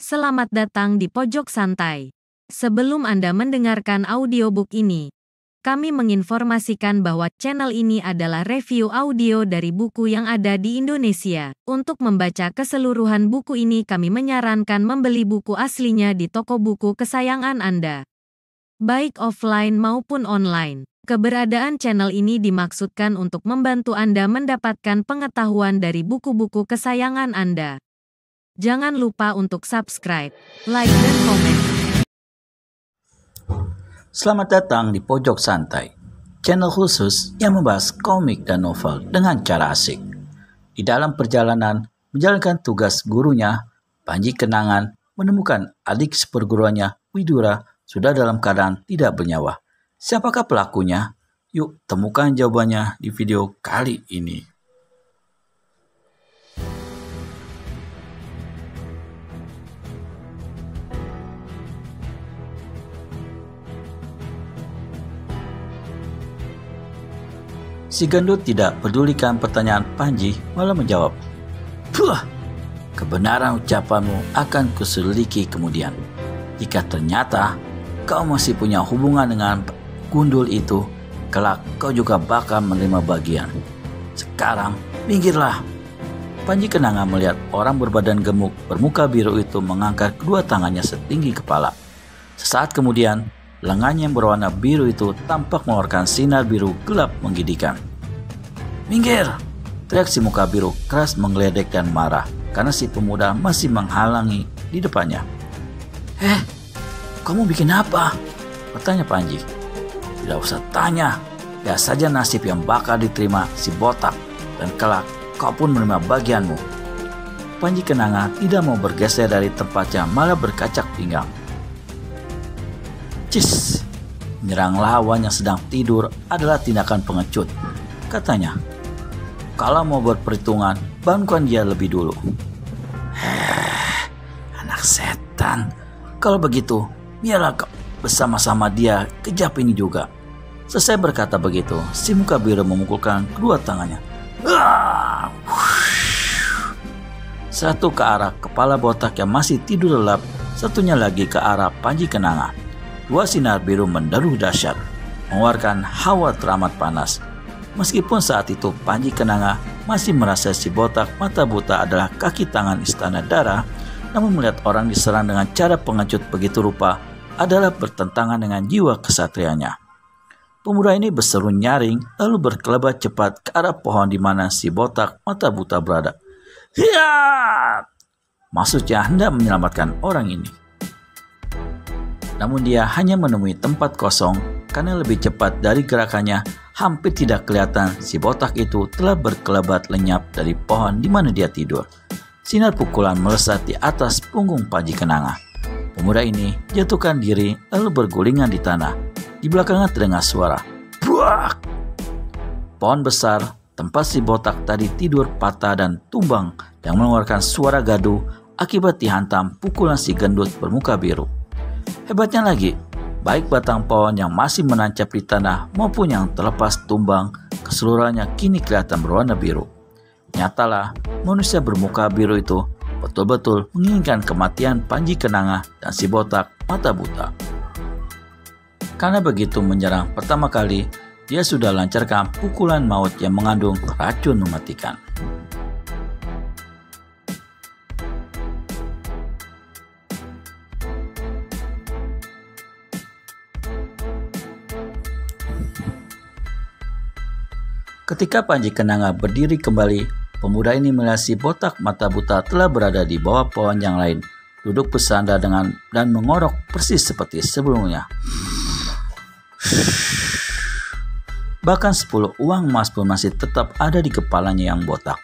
Selamat datang di Pojok Santai. Sebelum Anda mendengarkan audiobook ini, kami menginformasikan bahwa channel ini adalah review audio dari buku yang ada di Indonesia. Untuk membaca keseluruhan buku ini kami menyarankan membeli buku aslinya di toko buku kesayangan Anda, baik offline maupun online. Keberadaan channel ini dimaksudkan untuk membantu Anda mendapatkan pengetahuan dari buku-buku kesayangan Anda. Jangan lupa untuk subscribe, like, dan komen. Selamat datang di Pojok Santai, channel khusus yang membahas komik dan novel dengan cara asik. Di dalam perjalanan menjalankan tugas gurunya, Panji Kenangan menemukan adik seperguruannya, Widura, sudah dalam keadaan tidak bernyawa. Siapakah pelakunya? Yuk temukan jawabannya di video kali ini. Si gendut tidak pedulikan pertanyaan Panji, malah menjawab, "Puh, kebenaran ucapanmu akan kuselidiki kemudian. Jika ternyata kau masih punya hubungan dengan gundul itu, kelak kau juga bakal menerima bagian. Sekarang, minggirlah." Panji Kenangan melihat orang berbadan gemuk bermuka biru itu mengangkat kedua tangannya setinggi kepala. Sesaat kemudian, lengannya yang berwarna biru itu tampak mengeluarkan sinar biru gelap menggigitkan. "Minggir!" teriak si muka biru keras menggeledek dan marah karena si pemuda masih menghalangi di depannya. Kamu bikin apa?" bertanya Panji. "Tidak usah tanya, lihat saja nasib yang bakal diterima si botak dan kelak kau pun menerima bagianmu." Panji Kenangan tidak mau bergeser dari tempatnya, malah berkacak pinggang. "Cis, menyerang lawan yang sedang tidur adalah tindakan pengecut," katanya. "Kalau mau berperhitungan, bangunkan dia lebih dulu." Anak setan. "Kalau begitu, biarlah kau bersama-sama dia kejap ini juga." Selesai berkata begitu, si muka biru memukulkan kedua tangannya. Satu ke arah kepala botak yang masih tidur lelap, satunya lagi ke arah Panji Kenangan. Dua sinar biru menderu dahsyat, mengeluarkan hawa teramat panas. Meskipun saat itu Panji Kenangan masih merasa si botak mata buta adalah kaki tangan istana darah, namun melihat orang diserang dengan cara pengecut begitu rupa adalah bertentangan dengan jiwa kesatrianya. Pemuda ini berseru nyaring lalu berkelebat cepat ke arah pohon di mana si botak mata buta berada. "Hiat!" Maksudnya hendak menyelamatkan orang ini. Namun dia hanya menemui tempat kosong karena lebih cepat dari gerakannya, hampir tidak kelihatan si botak itu telah berkelebat lenyap dari pohon di mana dia tidur. Sinar pukulan melesat di atas punggung Panji Kenangan. Pemuda ini jatuhkan diri lalu bergulingan di tanah. Di belakangnya terdengar suara buak. Pohon besar tempat si botak tadi tidur patah dan tumbang yang mengeluarkan suara gaduh akibat dihantam pukulan si gendut bermuka biru. Hebatnya lagi, baik batang pohon yang masih menancap di tanah maupun yang terlepas tumbang, keseluruhannya kini kelihatan berwarna biru. Nyatalah, manusia bermuka biru itu betul-betul menginginkan kematian Panji Kenangan dan si botak mata buta. Karena begitu menyerang pertama kali, dia sudah lancarkan pukulan maut yang mengandung racun mematikan. Ketika Panji Kenangan berdiri kembali, pemuda ini melihat si botak mata buta telah berada di bawah pohon yang lain, duduk bersandar dan mengorok persis seperti sebelumnya. Bahkan 10 uang emas pun masih tetap ada di kepalanya yang botak.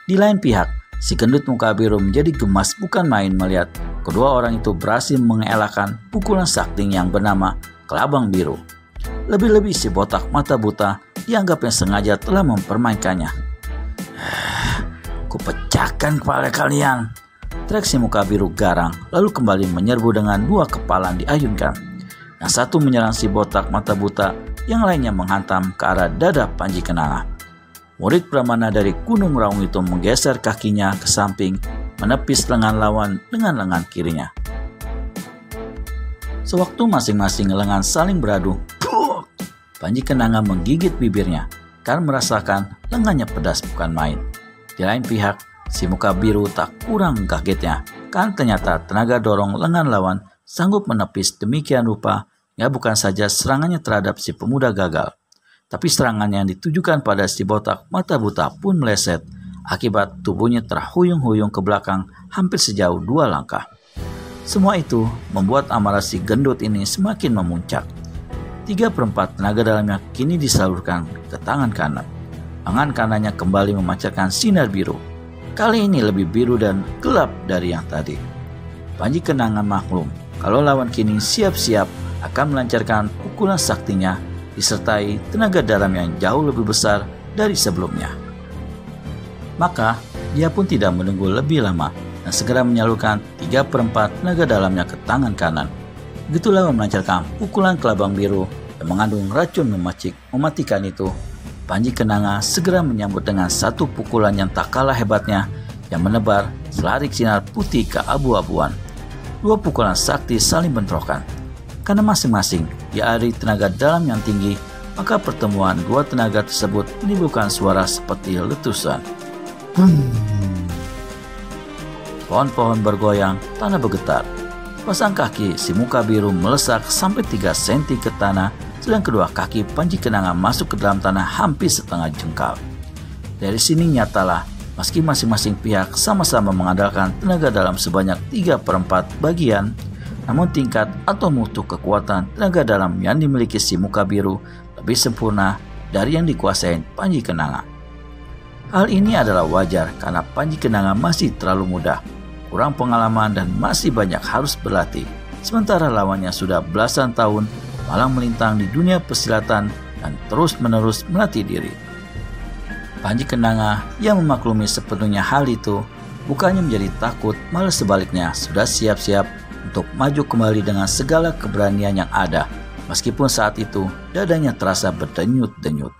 Di lain pihak, si gendut muka biru menjadi gemas bukan main melihat kedua orang itu berhasil mengelakkan pukulan sakti yang bernama Kelabang Biru. Lebih-lebih si botak mata buta dianggapnya sengaja telah mempermainkannya. "Kupecahkan kepala kalian," teriak si muka biru garang, lalu kembali menyerbu dengan dua kepalan diayunkan. Yang satu menyerang si botak mata buta, yang lainnya menghantam ke arah dada Panji Kenangan. Murid Pramana dari Gunung Raung itu menggeser kakinya ke samping, menepis lengan lawan dengan lengan kirinya. Sewaktu masing-masing lengan saling beradu, Panji Kenanga menggigit bibirnya karena merasakan lengannya pedas bukan main. Di lain pihak, si muka biru tak kurang kagetnya kan ternyata tenaga dorong lengan lawan sanggup menepis demikian rupa ya bukan saja serangannya terhadap si pemuda gagal, tapi serangan yang ditujukan pada si botak mata buta pun meleset akibat tubuhnya terhuyung-huyung ke belakang hampir sejauh 2 langkah. Semua itu membuat amarah si gendut ini semakin memuncak. 3/4 tenaga dalamnya kini disalurkan ke tangan kanan. Tangan kanannya kembali memancarkan sinar biru. Kali ini lebih biru dan gelap dari yang tadi. Panji Kenanga maklum kalau lawan kini siap-siap akan melancarkan pukulan saktinya disertai tenaga dalam yang jauh lebih besar dari sebelumnya. Maka dia pun tidak menunggu lebih lama dan segera menyalurkan 3/4 tenaga dalamnya ke tangan kanan. Begitulah melancarkan pukulan kelabang biru yang mengandung racun mematikan itu. Panji Kenanga segera menyambut dengan satu pukulan yang tak kalah hebatnya yang menebar selarik sinar putih keabu-abuan. 2 pukulan sakti saling bentrokan. Karena masing-masing diari tenaga dalam yang tinggi, maka pertemuan 2 tenaga tersebut menimbulkan suara seperti letusan. Pohon-pohon bergoyang, tanah bergetar. Pasang kaki si muka biru melesak sampai 3 cm ke tanah, sedang kedua kaki Panji Kenanga masuk ke dalam tanah hampir setengah jengkal. Dari sini nyatalah, meski masing-masing pihak sama-sama mengandalkan tenaga dalam sebanyak 3/4 bagian, namun tingkat atau mutu kekuatan tenaga dalam yang dimiliki si muka biru lebih sempurna dari yang dikuasai Panji Kenanga. Hal ini adalah wajar karena Panji Kenanga masih terlalu muda, kurang pengalaman dan masih banyak harus berlatih, sementara lawannya sudah belasan tahun malang melintang di dunia persilatan dan terus-menerus melatih diri. Panji Kenanga yang memaklumi sepenuhnya hal itu bukannya menjadi takut, malah sebaliknya sudah siap-siap untuk maju kembali dengan segala keberanian yang ada, meskipun saat itu dadanya terasa berdenyut-denyut.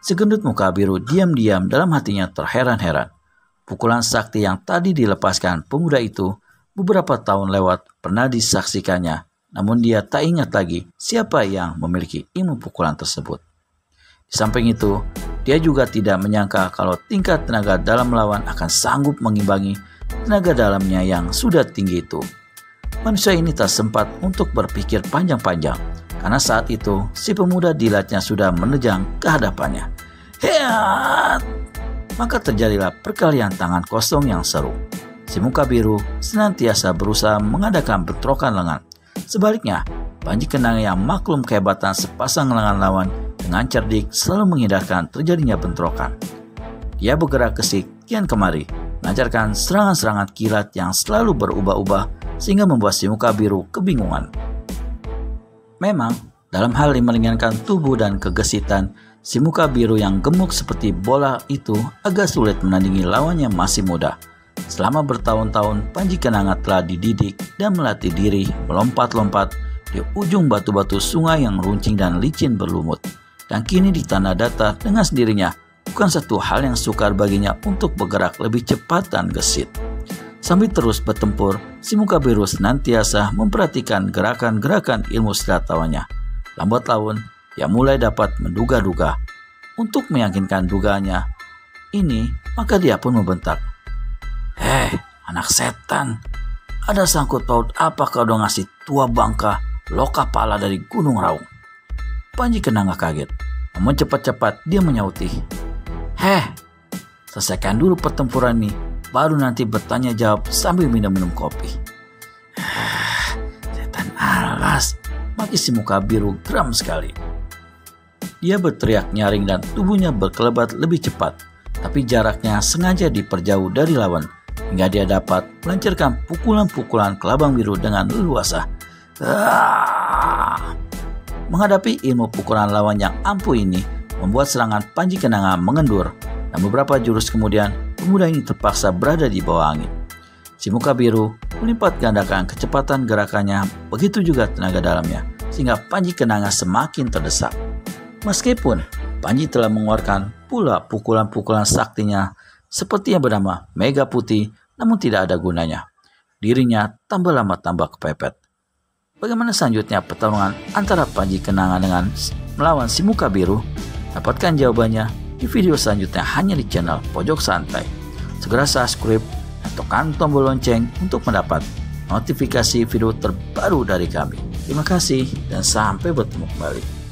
Segendut muka biru diam-diam dalam hatinya terheran-heran. Pukulan sakti yang tadi dilepaskan pemuda itu beberapa tahun lewat pernah disaksikannya, namun dia tak ingat lagi siapa yang memiliki ilmu pukulan tersebut. Di samping itu, dia juga tidak menyangka kalau tingkat tenaga dalam lawan akan sanggup mengimbangi tenaga dalamnya yang sudah tinggi itu. Manusia ini tak sempat untuk berpikir panjang-panjang, karena saat itu si pemuda dilatnya sudah menejang ke hadapannya. Heat! Maka terjadilah perkalian tangan kosong yang seru. Si muka biru senantiasa berusaha mengadakan bentrokan lengan. Sebaliknya, Panji Kenanga yang maklum kehebatan sepasang lengan lawan dengan cerdik selalu menghindarkan terjadinya bentrokan. Dia bergerak kesik kian kemari, melancarkan serangan-serangan kilat yang selalu berubah-ubah sehingga membuat si muka biru kebingungan. Memang, dalam hal meringankan tubuh dan kegesitan, si muka biru yang gemuk seperti bola itu agak sulit menandingi lawan yang masih muda. Selama bertahun-tahun, Panji Kenanga telah dididik dan melatih diri melompat-lompat di ujung batu-batu sungai yang runcing dan licin berlumut. Dan kini di tanah datar dengan sendirinya, bukan satu hal yang sukar baginya untuk bergerak lebih cepat dan gesit. Sambil terus bertempur, si muka biru senantiasa memperhatikan gerakan-gerakan ilmu silat lawannya. Lambat laun, dia mulai dapat menduga-duga. Untuk meyakinkan dugaannya ini, maka dia pun membentak. Anak setan, ada sangkut paut apa kau udah ngasih tua bangka loka pala dari Gunung Raung? Panji Kenanga kaget, namun cepat-cepat dia menyauti. Selesaikan dulu pertempuran ini, baru nanti bertanya jawab sambil minum-minum kopi. Setan alas, maki si muka biru geram sekali. Dia berteriak nyaring dan tubuhnya berkelebat lebih cepat, tapi jaraknya sengaja diperjauh dari lawan, hingga dia dapat melancarkan pukulan-pukulan kelabang biru dengan leluasa. Menghadapi ilmu pukulan lawan yang ampuh ini, membuat serangan Panji Kenanga mengendur, dan beberapa jurus kemudian, pemuda ini terpaksa berada di bawah angin. Si muka biru melipat gandakan kecepatan gerakannya, begitu juga tenaga dalamnya, sehingga Panji Kenanga semakin terdesak. Meskipun Panji telah mengeluarkan pula pukulan-pukulan saktinya seperti yang bernama Mega Putih, namun tidak ada gunanya. Dirinya tambah lama tambah kepepet. Bagaimana selanjutnya pertarungan antara Panji Kenanga dengan melawan si muka biru? Dapatkan jawabannya di video selanjutnya hanya di channel Pojok Santai. Segera subscribe dan tekan tombol lonceng untuk mendapat notifikasi video terbaru dari kami. Terima kasih dan sampai bertemu kembali.